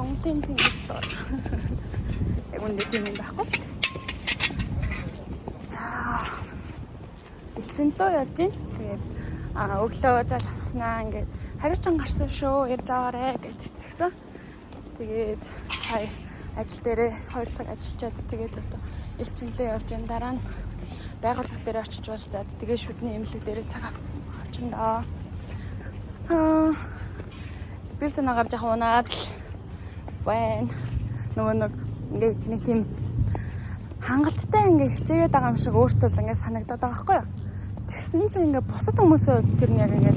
Монголын тэнгис дор. Яг үндэ тийм юм байхгүй л. За. Элчин лөө явж гин. Тэгээд өглөө залгаснаа ингээд хариуцсан гарсан шүү. Ирж аваарэ гэж хэлсэн. Тэгээд сая ажил дээрээ 2 цаг ажиллаад тэгээд одоо элчин лөө явж гин. Дараа нь байгууллага дээр очиж уулзаад тэгээд шүдний эмнэлэг дээрээ цаг авсан. Очиндоо. Сэтгэл санаа гарч явах унаад байна. Нөгөө нэг тийм хангалттай ингээ хичээгээд байгаа юм шиг өөртөө л ингээ санагдаад байгаа байхгүй юу? Тэгсэн чинь ингээ бусад хүмүүсийн хувьд тэр нь яг ингээ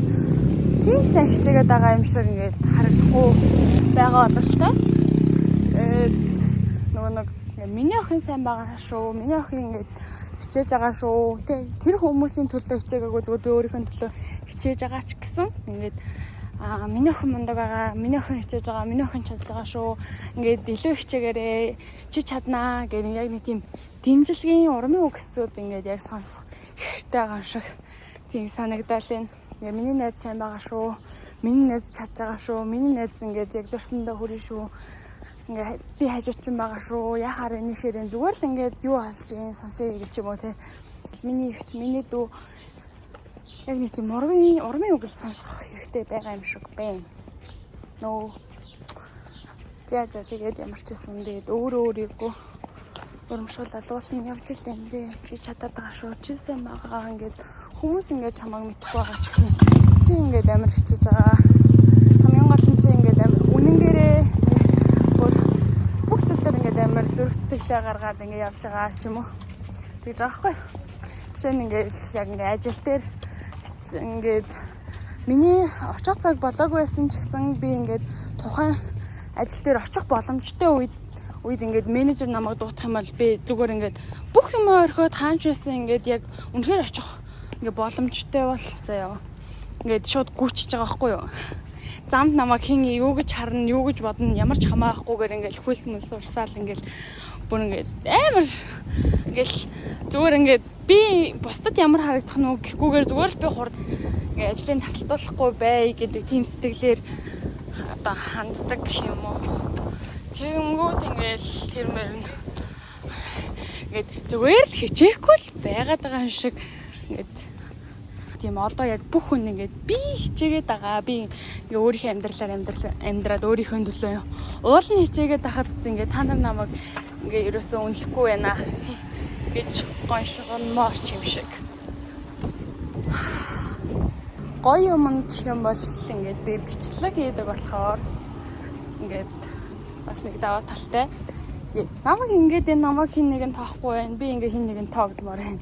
тийм сайн хичээгээд байгаа юм шиг ингээ харагдахгүй байгаа бололтой. Нөгөө миний охин сайн байгаа шүү. Миний охин ингээ хичээж байгаа шүү. Тэр хүмүүсийн төлөө хичээгээгүй зүгээр би өөрийнхөө төлөө хичээж байгаа ч гэсэн ингээд миний охин мундаг байгаа, миний охин хичээж байгаа, миний охин чадж байгаа шүү. Ингээд илүү хичээгээрээ чи чаднаа гэх яг нэг тийм дэмжлэгийн урмын үгсүүд ингээд яг сонсох хэрэгтэй байгаа юм шиг тийм санагдал энэ. Ингээд миний найз сайн байгаа шүү. Миний найз чадж байгаа шүү. Миний найз ингээд яг зурсандаа хүрэн шүү. Ингээд би хажуучин байгаа шүү. Яхаар энийхээр зүгээр л ингээд юу болж ийн сонсъё гэж юм уу те. Миний ихч, миний дүү яг нэг тийм урмын үг сонсох хэрэгтэй байгаа юм шиг байна. Нөө. За тэгээд ямар ч юм тэгээд өөрийгөө урамшуулаад уулын явж л юм дээ. Чи чадаад байгаа шүү. Чи сайн байгаа ингээд хүмүүс ингээд чамайг мэдхгүй байгаа ч гэсэн чи ингээд амар хичээж байгаа. Хамгийн гол нь чи ингээд амар үнэн дээрээ бүх зүйл дээр ингээд амар зүрх сэтгэлээ гаргаад ингээд явж байгаа ч юм уу. Тэгж байгаа хгүй. Жишээ нь ингээд яг ингээд ажил дээр ингээд миний очих цаг болоогүй байсан ч гэсэн би ингээд тухайн ажил дээр очих боломжтой үед ингээд менежер намайг дуутах юм бол би зүгээр ингээд бүх юм орхиод хаанч байсан ингээд яг үнэхээр очих ингээд боломжтой бол заяа ингээд шууд гүйчихэж байгаа байхгүй юу. Замд намайг хин юу гэж харна, юу гэж бодно, ямар ч хамаахгүйгээр ингээд хөлс урсаал ингээд бүр ингээд амар ингээд зүгээр ингээд би бусдад ямар харагдах нь гэхгүйгээр зүгээр л би ингээ ажлыг тасалдуулахгүй бай гэдэг тийм сэтгэлээр одоо ханддаг юм уу. Тэгэнгүүт ингээл тэр мөр ингээд зүгээр л хичээхгүй л байгаад байгаа юм шиг ингээд тийм одоо яг бүх хүн ингээд би хичээгээд байгаа. Би ингээ өөрийнхөө амьдраад өөрийнхөө төлөө уул нь хичээгээд байхад ингээ та нар намайг ингээ ерөөсөө үнэлэхгүй байна гэж гоншгонмооч юм шиг. Гоё юм гэх юм бол ингээд би бичлэг хийдэг болохоор ингээд бас нэг даваа талтай. Намайг ингээд энэ намайг хин нэг нь тоохгүй байна. Би ингээд хин нэг нь тоогдмоор байна.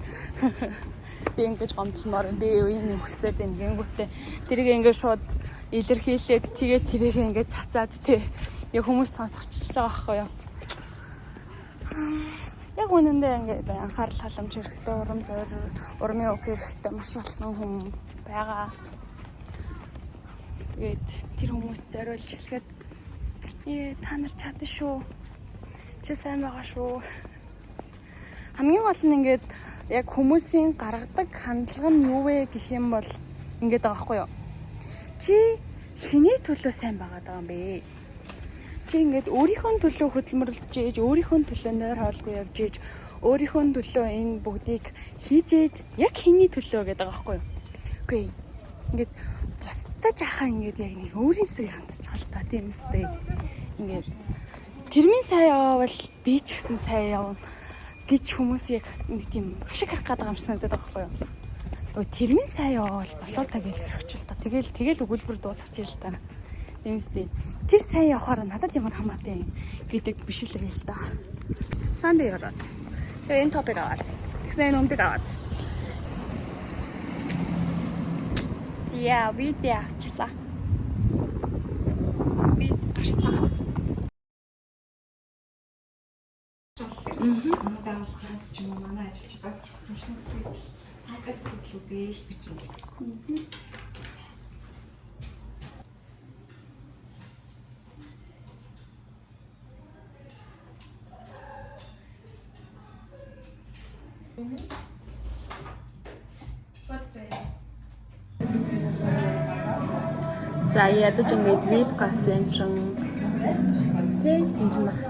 Би ингэж гомдлмоор байна. Би энэ хүсээд байна гингүүтээ. Тэрийг ингээд шууд илэрхийлээд тэгээд тэрийг ингээд цацаад тэг хүмүүс сонсогч байгаа байхгүй юу. Яг үнэндээ ингээд анхаарал халамж хэрэгтэй, урмын үг хэрэгтэй маш олон хүн байгаа. Тэгээд тэр хүмүүс зориулж хэлэхэд та нар чадна шүү. Чи сайн байгаа шүү. Хамгийн гол нь ингээд яг хүмүүсийн гаргадаг хандлага нь юу вэ гэх юм бол ингээд байгаа байхгүй юу. Чи хэний төлөө сайн байгаа юм бэ? Чи ингээд өөрийнхөө төлөө хөдөлмөрлөж ээж, өөрийнхөө төлөө нойр хоолгүй явж ээж, өөрийнхөө төлөө энэ бүгдийг хийж ээж яг хэний төлөө гэдэг байгаа байхгүй юу. Үгүй ингээд бусдаа жахаа ингээд яг нэг өөр юмсыг хандчихлаа та тийм үстэй. Ингээд тэрмийн сайн явбал би ч гэсэн сайн явна гэж хүмүүс яг нэг тийм ашиг харах гэдэг юм шиг санагдаад байгаа байхгүй юу. Өө тэрмийн сайн явбал болоо та гэж өгчл та. Тэгэл өгүүлбэр дуусгаж ирэл та. Тийм үстэй. Тэр сайн явахаар надад ямар хамаатай гэдэг биш л байл та. Сандэ яваад. Тэгээ энэ топик аваад. Тэгсэн энэ өмдөг аваад. Яа, видео авчлаа. Би гарсан. Манай болохоор ч юм уу манай ажилчдаас хурцсан сэтгэл хагас сэтгэлүүдээ л бичнэ. За ядаж ингээд виз гарсан юм чинь тий. Энд чинь бас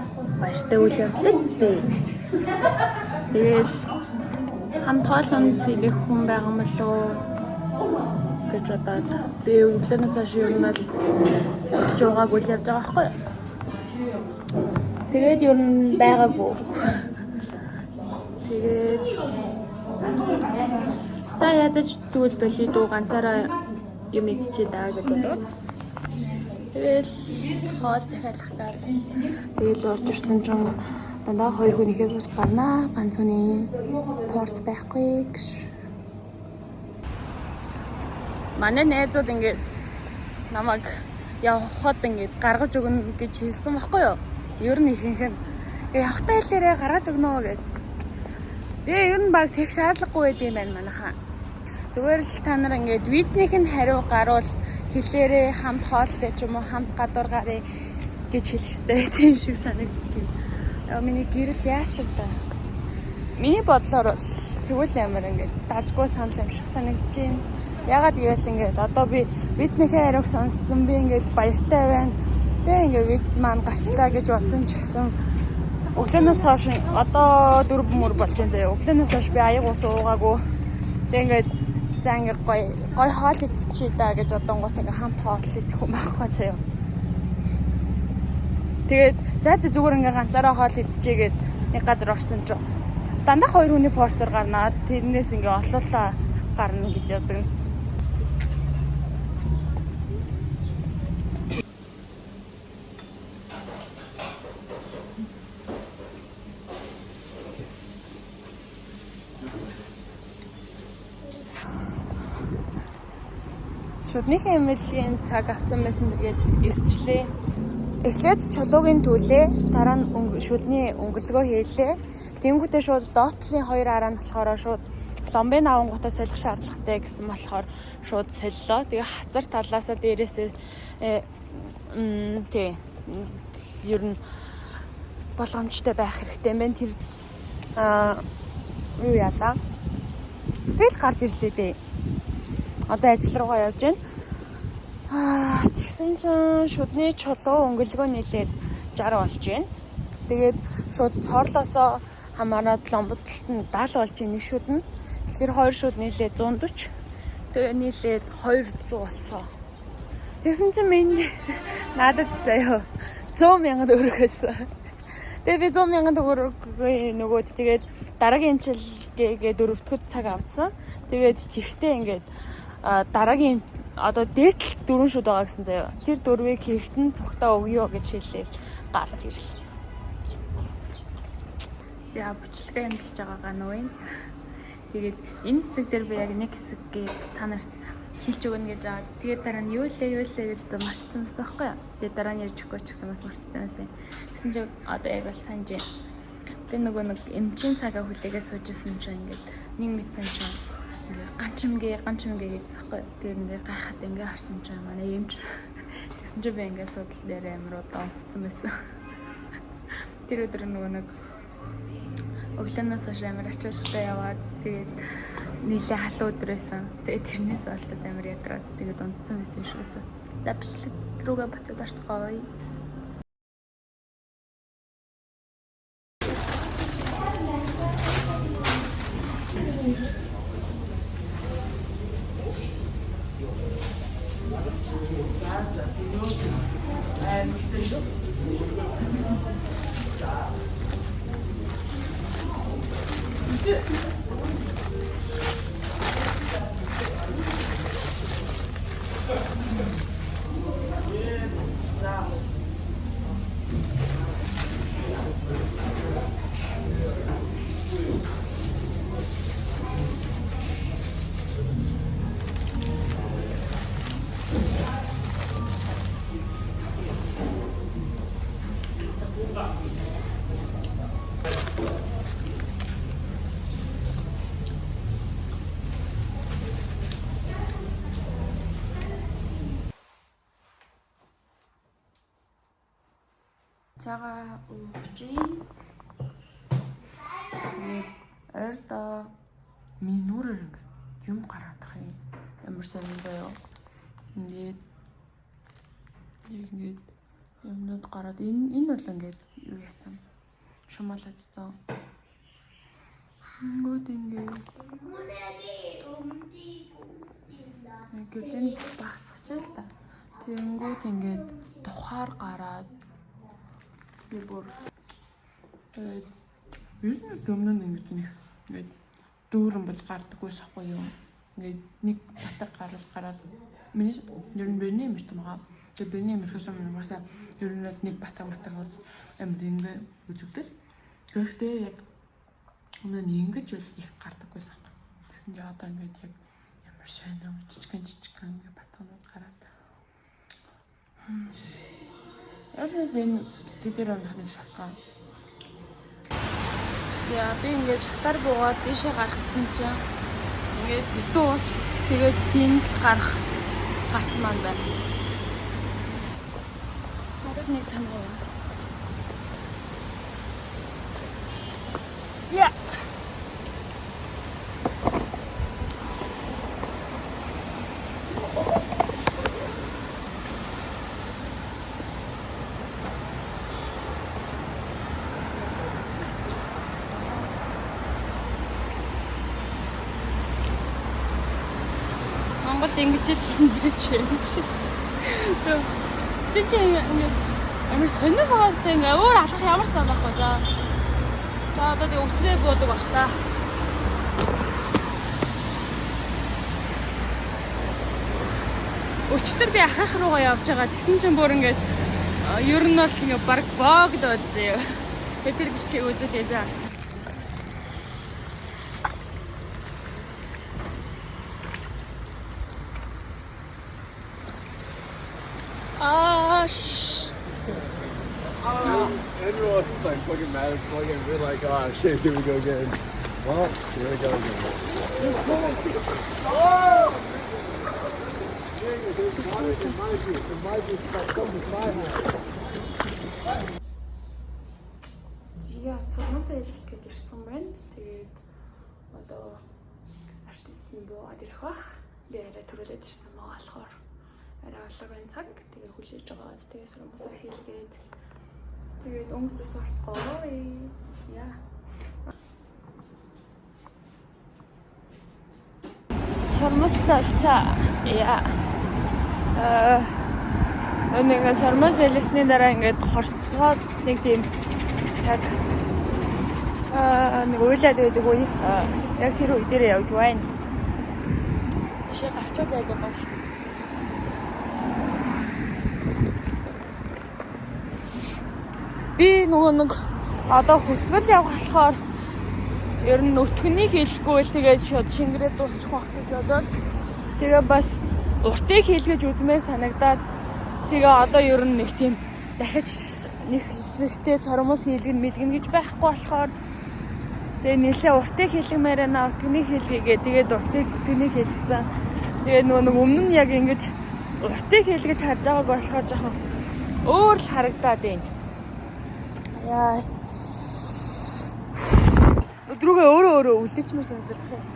баяртай үйл явдал ч тий. Тэгэл хамт хоолнд хийх хүн байгаа юм болоо гэж бодоод би өглөөнөөс хойш ер нь л өсч угааг үйл явж байгаа байхгүй юу. Тэгээд ер нь байгаагүй. Тэгээд за ядаж тэгвэл болий дуу ганцаараа юм идчихээ даа гэж бодоод. Тэгэл хоол захиалах гал. Тэгэл урд ирсэн чинь дандаа 2 хүн ихээр гарнаа. Ганц хүний порц байхгүй гэж. Манай найзууд ингээд намайг явахад ингээд гаргаж өгнө гэж хэлсэн байхгүй юу? Ер нь ихэнх нь явахтаа хэлээрээ гаргаж өгнө гэж. Тэгээ ер нь баг тэг шаардлагагүй байд юм байна манайхаа. Зүгээр л та нар ингээд визнийх нь хариу гарвал хэлээрээ хамт хооллоо ч юм уу хамт гадуур гарыг гэж хэлэх хэрэгтэй байт юм шиг санагдчих. Миний гэрэл яач вэ? Миний бодлоор бол тэгвэл ямар ингээд дажгүй санал юм шиг санагдчих. Ягаад гэвэл ингээд одоо би визнийхээ хариуг сонссон би ингээд баяртай байна. Тэгээ ингээд виз маань гарчлаа гэж бодсон ч гэсэн өглөөнөөс хойш одоо 4 мөр болж байгаа заяа. Өглөөнөөс хойш би аяг ус уугаагүй. Тэгээ ингээд за ингээд гой хоол идчихье даа гэж одонгот ингээд хамт хоол идэх юм байхгүй заяа. Тэгээд за зүгээр ингээд ганцаараа хоол идчихье гэд нэг газар орсон ч дандаа 2 хүний порцоор гарнаа. Тэрнээс ингээд олоолаа гарна гэж яддаг юмс. Шүднийхээ эмнэлгийн цаг авсан байсан тэгээд ирчлээ. Эхлээд чулуугийн түлээ, дараа нь шүдний өнгөлгөө хийлээ. Тэнгүүтээ шууд доотлын 2 араа нь болохоор шууд ломбын авангуудаа солих шаардлагатай гэсэн болохоор шууд солилоо. Тэгээ хацар талаасаа дээрээсээ тий ер нь болгоомжтой байх хэрэгтэй юм байна. Тэр юу яалаа. Тэгэл гарч ирлээ дээ. Одоо ажил руугаа явж байна. Тэгсэн чинь шүдний чулуу өнгөлгөө нийлээд 60 болж байна. Тэгээд шууд цоорлоосоо хамаараад ломбодлолт нь 70 болж байна нэг шүд нь. Тэгэхээр 2 шүд нийлээд 140. Тэгээ нийлээд 200 болсон. Тэгсэн чинь минь надад заяа 100,000 төгрөг байсан. Тэгээ би 100,000 төгрөгийн нөгөөд тэгээд дараагийн жилгээ 4-р цаг авсан. Тэгээд чихтэй ингээд дараагийн одоо дээдлэх 4 шүд байгаа гэсэн заяа. Тэр 4-ийг хийхэд нь цогтоо өгьё гэж хэлээл гарч ирлээ. За бичлэгээ амжилж байгаагаа нүвэн. Тэгээд энэ хэсэг дээр би яг нэг хэсгийг та нарт хэлж өгнө гэж аваад тэгээд дараа нь юу лээ гэж марцсан байсан байхгүй юу. Тэгээд дараа нь ярьж өгөхгүй ч гэсэн бас марцсан байсан. Гэсэн чинь одоо яг бол санаж байна. Тэгээд нөгөө нэг эмчийн цагаа хүлээгээ суужсэн чинь ингээд нэг мэдсэн чинь ганчимгээ гэсэн байхгүй. Тэгээд ингээ гайхаад ингээ харсан чинь манай эмч тэгсэн чинь би ингээ судал дээр амир удаа унтцсан байсан. Тэр өдөр нөгөө нэг өглөөнөөс хойш амир ачаалттай яваад тэгээд нийлээ халуун өдөр байсан. Тэгээд тэрнээс болоод амир ядраад тэгээд унтцсан байсан юм шиг байсан. За бичлэг рүүгээ буцаад орцгоё. Цагаа ууж ойрдоо миний нүрээр юм гараад ах юм. Ямар сонин заяа. Ингээд юмнууд гараад энэ бол ингээд юу яцсан. Шумаалцсан. Ингүүд ингээд гэрлийн багсгаж л та. Тэнгүүд ингээд тухаар гараад би бүр ер нь юмнууд ингээд дүүрэн болж гардаггүй сахгүй юу. Ингээд нэг батаг гараад миний ер нь бэрний мэрт байгаа. Тэгээ бэрний мэрхээс өмнө масаа ер нь нэг батаг бол амар ингээд үзэгдэл. Гэхдээ яг өмнө нь ингэж бол их гардаггүй сахгүй. Тэгсэн чинь одоо ингээд яг ямар сонио жижигэн ингээд батгнууд гараад. Яг энэ сэтэр амхны шатгаа. За би ингээд шатаар буугаад дэшээ гарах гэсэн чинь ингээд битүү ус тэгээд тэнд гарах гац маань байна. Надад нэг санаа байна. Я. Монголд ингэж хинжиж байна шиг. Би ч ингэ амар сонир байгаас ингэ өөр алах ямар цаа байхгүй за. За одоо тэг өсрээ буудаг бах та. Өчтөр би ахах руугаа явж байгаа. Тэгсэн чинь бүр ингэ ер нь бол ингэ баг боогдоод зөө. Тэр бичлэг үзээд за. Everyone was like fucking mad as fuck and we're like, oh shit, here we go again. Well, here we go again. Oh! Зига сормосоо хэлэх гээд ирсэн байна. Тэгээд одоо артист нь буугаад ирэх бах. Би арай төрүүлээд ирсэн маа болохоор арай олонгийн цаг тэгээ хүлээж байгаа. Тэгээ сормосоо хэлгээд тэгээд өнгөс орцгоо. Яа. Сормосталса яа. Нэг сормос хэлсний дараа ингээд хорсгоод нэг тийм яг нэг уйлаад байдаг үе. Яг тэр үе дээр явж байна. Ишээ гарчуулаад байгаа. Би нөгөө нэг одоо хөсгөл явах болохоор ер нь өтгөнийг хэлэхгүй л тэгээд шууд шингэрээ дуусчих واخ гэж бодоод тэгээ бас уртыг хэлгэж үзмээр санагдаад тэгээ одоо ер нь нэг тийм дахиж нэг хэсэгтээ сормос хэлгэн мэлгэн гэж байхгүй болохоор тэгээ нэлээ уртыг хэлгмээр байна өтгөнийг хэлгээгээ тэгээд уртыг өтгөнийг хэлсэн тэгээ нөгөө нэг өмнө нь яг ингэж уртыг хэлгэж харж байгааг болохоор жоохон өөр л харагдаад байна. Яа. Өдрөөгөө өөрөө үлээчмэр санагдаад байна.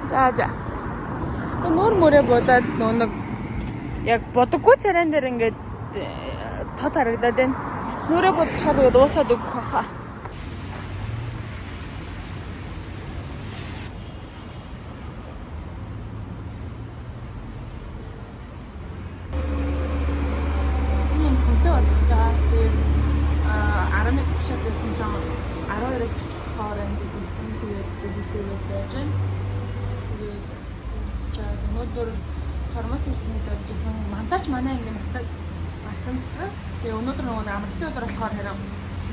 За. Нүүр мөрөө бодоод нэг яг бодоггүй царайн дээр ингээд тод харагдаад байна. Нүрээ бодчиход уусаад өгөх хаа. Сормос хэлхний зоржсэн мандаач манай ингээм хатаг гарсан гэсэн. Тэгээ өнөөдөр нөгөө амралтын өдөр болохоор харин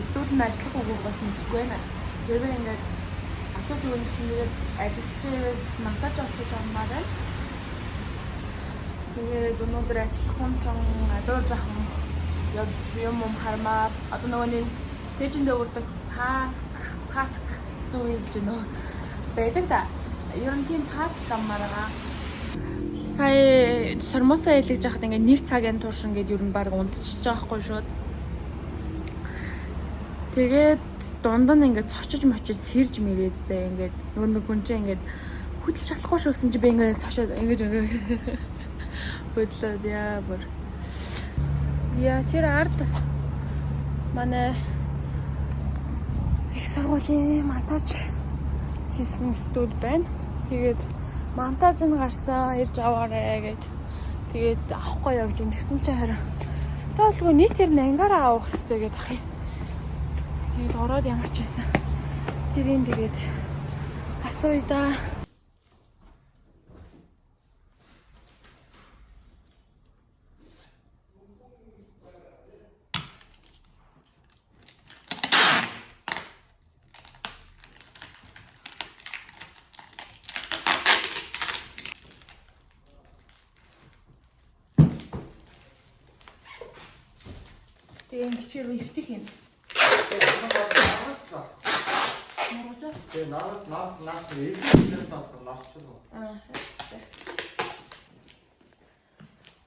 студид ажиллах үгүй бас мэдгүй байна. Тэрвээ ингээд асууж өгнө гэсэн тэгээд ажиллаж байвал мандаач очиж аммаар байна. Тэгээд өнөөдөр ажиллах юм чон адуур жахан юм хармаар одоо нөгөө нэг цэжиндээ үрдэг паск зүйлж нөө байдаг да. Ер нь тийм паск аммаараа сая сормосоо хэлж яхад ингээд нэг цагийн турш ингээд ер нь баг унтчихж байгаа хгүй шууд. Тэгээд дунд нь ингээд цочиж мочиж сэрж мэрээд заа ингээд нөгөө нэг хүн чинь ингээд хөдөлж чадахгүй шүү гэсэн чи би ингээд цошоод ингээд Хөдлөөд яа бүр. Яа тэр ард манай их сургуулийн монтаж хийсэн студ байна. Тэгээд монтаж нь гарсан ирж аваарэ гэж. Тэгээд авахгүй явж ин тэгсэн чи харин заавалгүй нийтээр нь ангаараа авах хэрэгтэй гэдэг ах юм. Тэгээд ороод ямар ч байсан. Тэрийн тэгээд асууя да. Тэгээд хичээл ихтэх юм.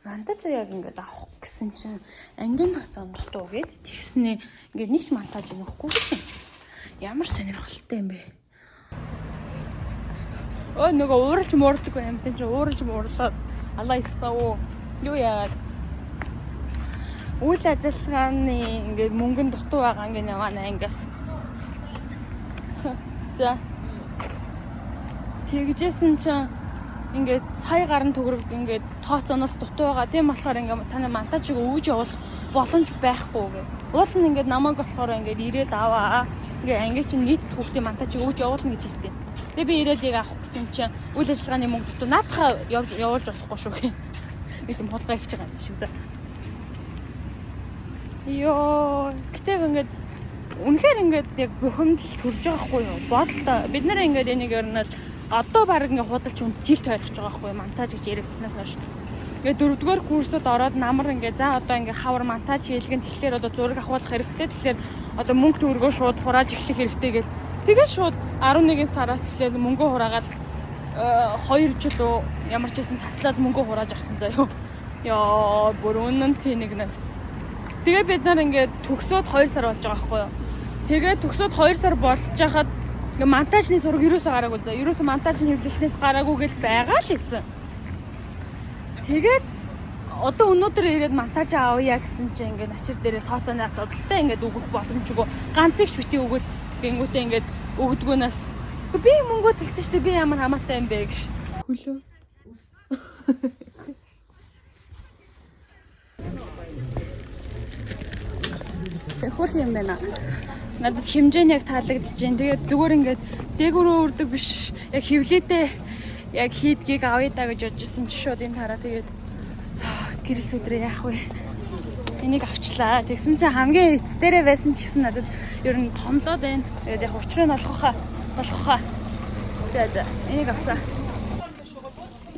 Монтаж яг ингээд авах гэсэн чинь ангийн хацаанд дутуу гэд тэгснээ ингээд нэг ч монтаж өгөхгүй шин. Ямар сонирхолтой юм бэ? Өө нөгөө ууралж муурдаг юм тэн чи ууралж муурлаад алаа истаа. Юу яагаад үйл ажиллагааны ингээд мөнгөнд дутуу байгаа ингээд яваа ангиас. За. Тэгжсэн чинь ингээд сая гарan төгрөг ингээд тооцооноос дутуу байгаа. Тийм болохоор ингээд таны монтажыг өгж явуулах боломж байхгүй гэ. Уул нь ингээд намайг болохоор ингээд ирээд аваа. Ингээд анги чинь нийт хүүхдийн монтажыг өгж явуулна гэж хэлсэн. Тэгээ би ирээд яг авах гэсэн чинь үйл ажиллагааны мөнгө дутуу наадхаа явуулж болохгүй шүү гэ. Би тийм холгоо хийж байгаа юм шиг заа. Йоо, гэтээ ингээд үнэхээр ингээд яг бухимдал төрж байгаа хгүй юу? Бодолтой. Бид нэр ингээд энийг ерөнөл одоо баг ингээд худалч үнд жил тойрох байгаа хгүй монтаж гэж яригдсанаас хойш. Ингээд дөрөвдүгээр курсод ороод намар ингээд за одоо ингээд хавар монтаж хийлгэн тэгэхээр одоо зураг авахлах хэрэгтэй. Тэгэхээр одоо мөнгө төгрөгөө шууд хурааж эхлэх хэрэгтэй гэл. Тэгээд шууд 11 сараас эхлээл мөнгөө хураагаад 2 жил үү ямар ч байсан таслаад мөнгөө хурааж авсан заяа. Яа, бүр үнэн тэнэгнэс. Тэгээ бид нар ингээд төгсөөд 2 сар болж байгаа байхгүй юу. Тэгээ төгсөөд 2 сар болж хахад ингээд монтажны зураг юусоо гараагүй заа. Юусоо монтажны хэвлэлтнээс гараагүй гэж байгаа л хэлсэн. Тэгээд одоо өнөөдөр ирээд монтаж авъя гэсэн чинь ингээд начир дээрээ тооцооны асуудалтай ингээд өгөх боломжгүй. Ганцыг ч бити өгөл гингүүтээ ингээд өгдгөөнөөс би мөнгөө төлсөн шүү дээ. Би ямар хамаатай юм бэ гэж. Хөлөө. Хөрх юм байна. Надад хэмжээ нь яг таалагдчихээн. Тэгээд зүгээр ингээд дээгүүрөө үрдэг биш. Яг хөвлөдөө яг хийдгийг авъя да гэж бодчихсон чи шууд энэ хараа тэгээд гэрээс өдрөө яах вэ? Энийг авчлаа. Тэгсэн чинь хамгийн эцдэрээ байсан ч гэсэн надад ер нь томлоод байна. Тэгээд яг учраа нь болохоо. За энийг авсаа.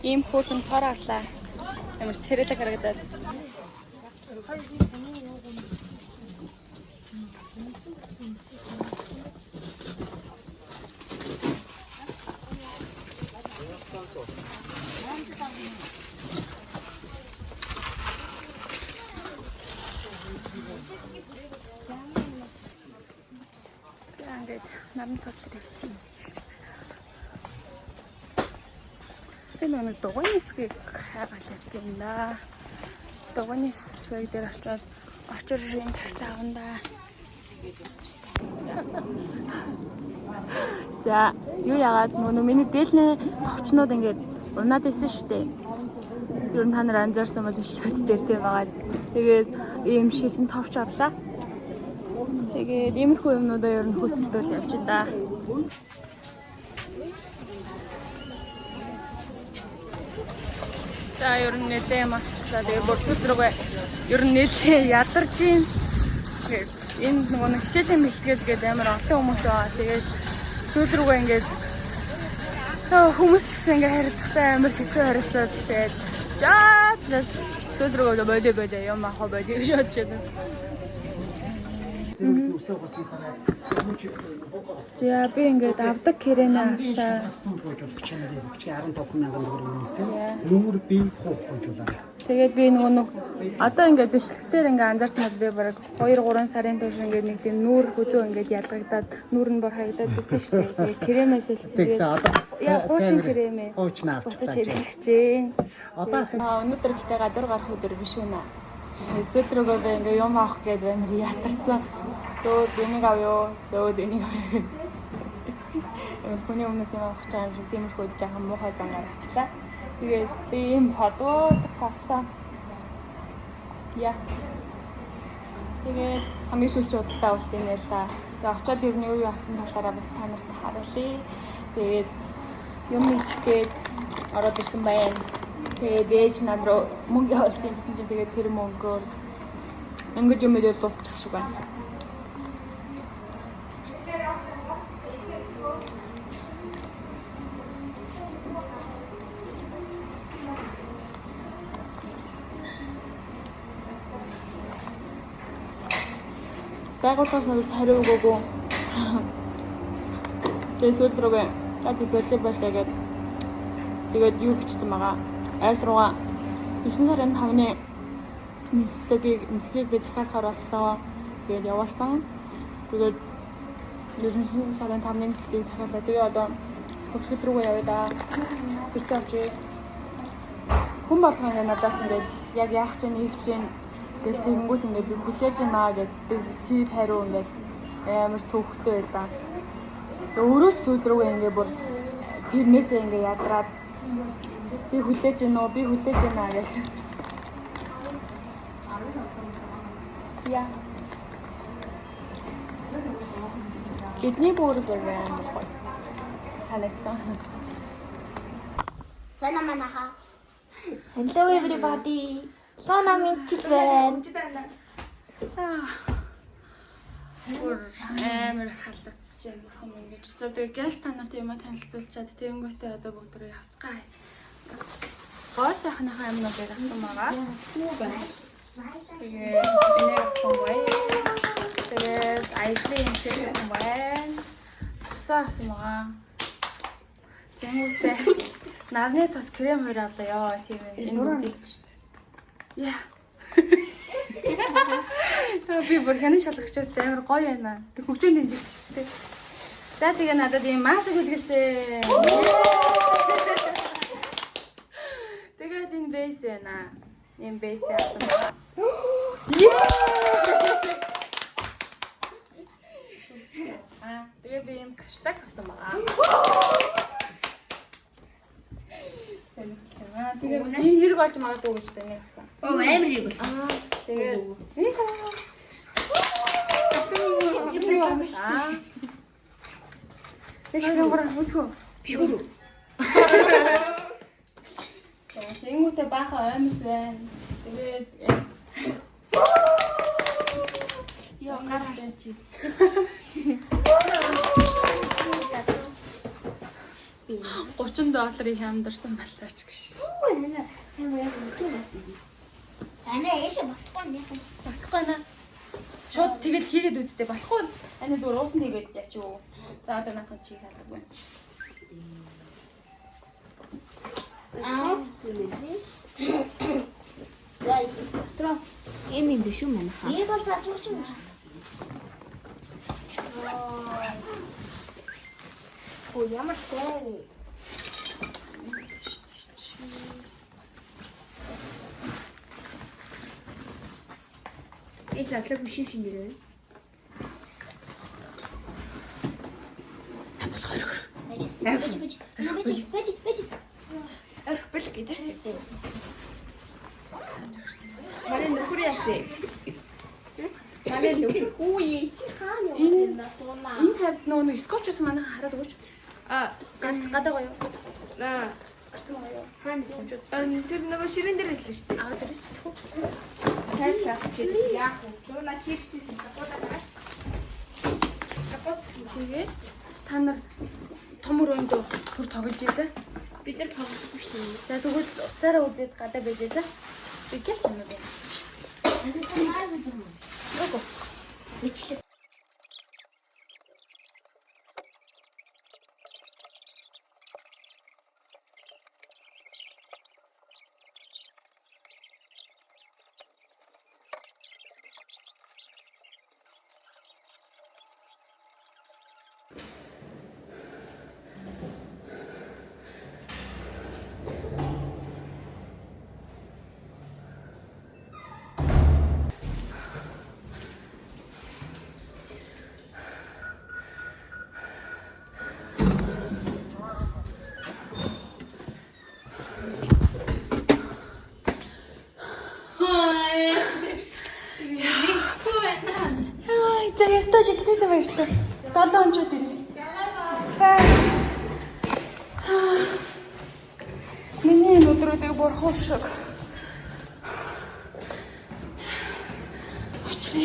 Ийм хөөрхөн тоор авлаа. Ямар цэрэлэг харагдаад. Ингээд наран тодлоо тавьчих. Энэ дугуйн хэсгийг хайгаад явж байна. Дугуйн хэсэг дээр очиод очрын цагс аванда. За, юу яагаад нөгөө миний дээлний товчнууд ингээд унаад исэн шүү дээ. Ер нь та нар анзаарсан бол бичлэгүүд дээр тийм байгаа. Тэгээд ийм шилэн товч авлаа. Тэгээд иймэрхүү юмнуудаа ер нь хөөцөлдөөл явж байна. За ер нь нэлээ матчлаа. Тэгээд бүрсүүл рүүгээ ер нь нэлээ ядарч юм. Тэгээд энэ нөгөө хичээлийн мэлтгэл гэдэг амар олон хүмүүс байгаа. Тэгээд сүүл рүүгээ ингээд хүмүүс ингээд харилцагтай амар хэцүү харилцаад тэгээд сүүл рүүгээ бодё юм ахаа бодё гэж бодчихсон. тэр үед үсээ угаасны хараа мөч богоос. За би ингээд авдаг крэмээ авсаа. Асан боожулах чинь 15,000 төгрөг нүүр би хуухгүйжуулаа. Тэгээд би нэг одоо ингээд бичлэгтэр ингээд анзаарснаар би бараг 2-3 сарын турш ингээд нэг тийм нүүр хөдөө ингээд ялгагдаад нүүр нь бор хаягдаад байсан шүү дээ. Тэгээд крэмээс хэлсэн. Тэгсэн одоо Яа хуучин крэмээ. хуучнаа Буцаж хэрэглэж чинь. Одоо Өнөөдөр ихтэй гадар гарах өдөр биш үү нэ. Эсвэл рүүгээ би ингээ юм авах гэдэг амар ятарсан. Зөө зэнийг авъё. Зөө зэнийг авъё. Хүний өмнөөс юм авах чам шиг тиймэрхүү жоохон муухай зан гаргачлаа. Тэгээд би юм фотод авсан. Яа. Тэгээд хамгийн сүүлч удаа уулт юм ялла. Тэгээд очоод ер нь юу авсан талаараа бас та нарт харуулъя. Тэгээд юм итгэгээд ороод ирсэн байна. Тэгээд ээж над руу мөнгө явуулсан гэсэн чинь тэгээд тэр мөнгөөр ингэж юм дээр дуусчих шиг байна. Байгууллагаас надад хариу өгөөгүй. Тэгээд сүүл рүүгээ болоо гэдэг. Тэгээд юу бичсэн байгаа. Айл руугаа 9 сарын 5-ны нислэгийг би захиалахаар боллоо. Тэгээд явуулсан. Тэгээд 9 сарын 5-ны нислэгийг захиалаа. Тэгээд одоо хөвсгөл рүүгээ явъя да. Бичиж авчи. Хүн болгоо ингээд надаас ингээд яг яах чинь ийх чинь гэл тэгэнгүүт ингээд би хүлээж байна гэдэг тийм хариу ингээд амар төвхтэй байлаа. Тэгээд өөрөө сүүл рүүгээ ингээд бүр тэрнээсээ ингээд ядраад би хүлээж байна гэж. Яа. Эдний бүр байна. Санагдсан. Sana manaha. Hello everybody. Sana min children. Амар халууцж юм юм ингэж. За тэгээ газ та нарт юм танилцуулчаад тэгэнгүүтээ одоо бүгд явцгаая. Гоо сайхныхаа юмнуудыг авсан байгаа. Тэгээ энийг авсан бай. Тэгээ айслын юмсыг авсан бай. Тусаа авсан байгаа. Тэгэнгүүтээ нарны тас крем хоёр авлаа ёо тийм ээ. Энэ бүгд шүү дээ. Яа. Би бүр хяны шалгагчд амар гоё байна. Тэг хөгжөөнд дэмжигчтэй. За тэгээ надад ийм маск үлгээсэн. Тэгээд энэ бейс байна. Ийм бейс авсан байна. Тэгээд би ийм каштаг авсан байна. Тэгээд энэ хэрэг болж магадгүй гэж байна гэсэн. Oh, амар юм. Тэгээд Тэхээ гоо үзгөө. Шүрүү. Тэнгүүтээ баахан аймс байна. Тэгээд яа гараач. $30 хямдарсан балаач гэж. Ана яшаа багтахгүй нэ. Багтахгүй наа. Шууд тэгэл хийгээд үзтээ болохгүй. Ани зүгээр уут нэгээд яач юу. За одоо нахан чи хаалгагүй. Яа. Троо. Эми биш юм аа. Би бол засууч юм. Оо ямар тээ. Энэ задлаг биш юм нэрээ. Бэж. Арх бэл гэдэг шүү дээ. Марин нөхөр яасэ. Марин нөхөр хүү. Энэ тавьд нөө скотч ус манай хараад өгөөч. Гадаа гоё. Гарцсан гоё. Хаана гэж. Тэр нөгөө ширэн дээр хэллээ шүү дээ. Тэр ч тхүү. Хайр цаах чи яах вэ? Тууна чипсээс гадаач. Тэгээд та нар том өрөөндөө бүр тоглож ийзээ. Бид нар тоглохгүй шүү дээ. За тэгвэл уцаараа үзээд гадаа байж ийзээ. Би гэж юм бэ? Бичлээ. хонжоод ирээ. Миний өдрүүдийг бурхан шиг очны